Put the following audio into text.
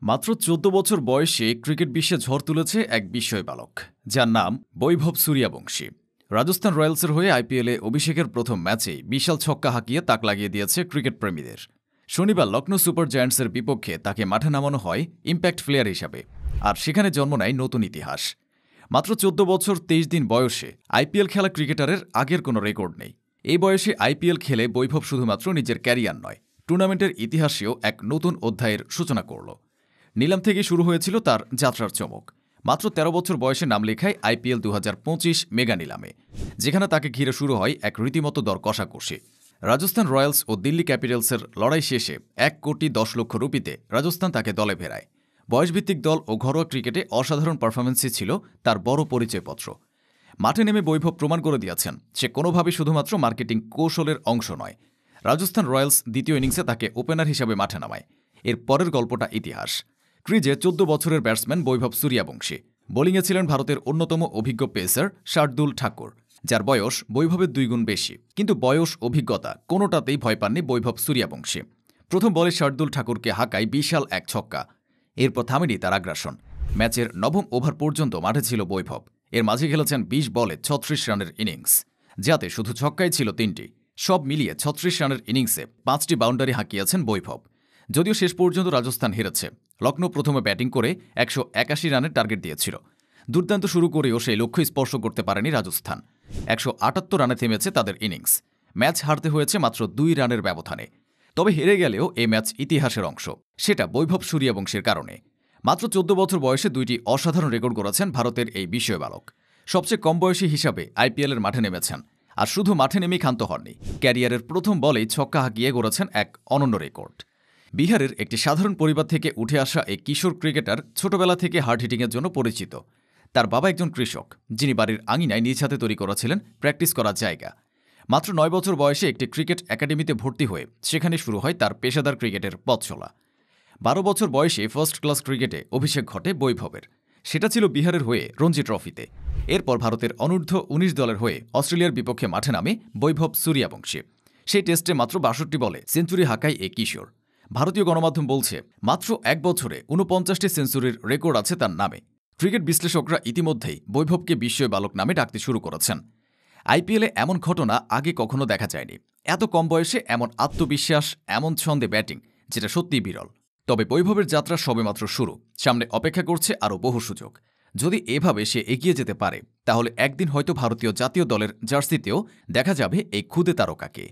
মাত্র ১৪ বছর বয়সে ক্রিকেট বিশ্বে ঝড় তুলেছে এক বিস্ময় বালক, যার নাম বৈভব সূর্যবংশী। রাজস্থান রয়্যালসের হয়ে আইপিএলে অভিষেকের প্রথম ম্যাচেই বিশাল ছক্কা হাঁকিয়ে তাক লাগিয়ে দিয়েছে ক্রিকেট প্রেমীদের। শনিবার লখনৌ সুপার জায়ান্টসের বিপক্ষে তাকে মাঠে নামানো হয় ইম্প্যাক্ট প্লেয়ার হিসাবে, আর সেখানে জন্ম নেয় নতুন ইতিহাস। মাত্র ১৪ বছর ২৩ দিন বয়সে আইপিএল খেলা ক্রিকেটারের আগের কোনো রেকর্ড নেই। এই বয়সে আইপিএল খেলে বৈভব শুধুমাত্র নিজের ক্যারিয়ার নয়, টুর্নামেন্টের ইতিহাসেও এক নতুন অধ্যায়ের সূচনা করল। নিলাম থেকে শুরু হয়েছিল তার যাত্রার চমক। মাত্র ১৩ বছর বয়সে নাম লেখায় আইপিএল ২০২৫ মেগা নিলামে, যেখানে তাকে ঘিরে শুরু হয় এক রীতিমতো দর কষাকষি। রাজস্থান রয়্যালস ও দিল্লি ক্যাপিটালসের লড়াই শেষে ১,১০,০০,০০০ রুপিতে রাজস্থান তাকে দলে ফেরায়। বয়সভিত্তিক দল ও ঘরোয়া ক্রিকেটে অসাধারণ পারফরম্যান্সই ছিল তার বড় পরিচয়পত্র। মাঠে নেমে বৈভব প্রমাণ করে দিয়েছেন সে কোনোভাবেই শুধুমাত্র মার্কেটিং কৌশলের অংশ নয়। রাজস্থান রয়্যালস দ্বিতীয় ইনিংসে তাকে ওপেনার হিসাবে মাঠে নামায়। এর পরের গল্পটা ইতিহাস। ক্রিজে ১৪ বছরের ব্যাটসম্যান বৈভব সূর্যবংশী। বোলিংয়ে ছিলেন ভারতের অন্যতম অভিজ্ঞ পেসার শার্দুল ঠাকুর, যার বয়স বৈভবের ২ গুণ বেশি। কিন্তু বয়স, অভিজ্ঞতা কোনোটাতেই ভয় পাননি বৈভব সূর্যবংশী। প্রথম বলে শার্দুল ঠাকুরকে হাঁকায় বিশাল এক ছক্কা। এরপর থামেনি তার আগ্রাসন। ম্যাচের নবম ওভার পর্যন্ত মাঠে ছিল বৈভব। এর মাঝে খেলেছেন ২০ বলে ৩৬ রানের ইনিংস, যাতে শুধু ছক্কাই ছিল ৩টি। সব মিলিয়ে ৩৬ রানের ইনিংসে ৫টি বাউন্ডারি হাঁকিয়েছেন বৈভব। যদিও শেষ পর্যন্ত রাজস্থান হেরেছে। লখনৌ প্রথমে ব্যাটিং করে ১৮১ রানের টার্গেট দিয়েছিল। দুর্দান্ত শুরু করেও সেই লক্ষ্য স্পর্শ করতে পারেনি রাজস্থান। ১৭৮ রানে থেমেছে তাদের ইনিংস। ম্যাচ হারতে হয়েছে মাত্র ২ রানের ব্যবধানে। তবে হেরে গেলেও এই ম্যাচ ইতিহাসের অংশ, সেটা বৈভব সূর্যবংশীর কারণে। মাত্র ১৪ বছর বয়সে ২টি অসাধারণ রেকর্ড গড়েছেন ভারতের এই বিস্ময় বালক। সবচেয়ে কম বয়সী হিসাবে আইপিএলের মাঠে নেমেছেন। আর শুধু মাঠে নেমেই ক্ষান্ত হননি, ক্যারিয়ারের প্রথম বলেই ছক্কা হাঁকিয়ে গড়েছেন এক অনন্য রেকর্ড। বিহারের একটি সাধারণ পরিবার থেকে উঠে আসা এই কিশোর ক্রিকেটার ছোটবেলা থেকে হার্ড হিটিংয়ের জন্য পরিচিত। তার বাবা একজন কৃষক, যিনি বাড়ির আঙিনায় নিজ হাতে তৈরি করেছিলেন প্র্যাকটিস করার জায়গা। মাত্র ৯ বছর বয়সে একটি ক্রিকেট একাডেমিতে ভর্তি হয়ে সেখানে শুরু হয় তার পেশাদার ক্রিকেটের পথ চলা। ১২ বছর বয়সে ফার্স্ট ক্লাস ক্রিকেটে অভিষেক ঘটে বৈভবের। সেটা ছিল বিহারের হয়ে রঞ্জি ট্রফিতে। এরপর ভারতের অনূর্ধ্ব ১৯ দলের হয়ে অস্ট্রেলিয়ার বিপক্ষে মাঠে নামে বৈভব সূর্যবংশী। সেই টেস্টে মাত্র ৬২ বলে সেঞ্চুরি হাঁকায় এই কিশোর। ভারতীয় গণমাধ্যম বলছে, মাত্র ১ বছরে ৪৯টি সেঞ্চুরির রেকর্ড আছে তার নামে। ক্রিকেট বিশ্লেষকরা ইতিমধ্যেই বৈভবকে বিস্ময় বালক নামে ডাকতে শুরু করেছেন। আইপিএলে এমন ঘটনা আগে কখনো দেখা যায়নি। এত কম বয়সে এমন আত্মবিশ্বাস, এমন ছন্দে ব্যাটিং, যেটা সত্যিই বিরল। তবে বৈভবের যাত্রা সবেমাত্র শুরু। সামনে অপেক্ষা করছে আরও বহু সুযোগ। যদি এভাবে সে এগিয়ে যেতে পারে, তাহলে একদিন হয়তো ভারতীয় জাতীয় দলের জার্সিতেও দেখা যাবে এই ক্ষুদে তারকাকে।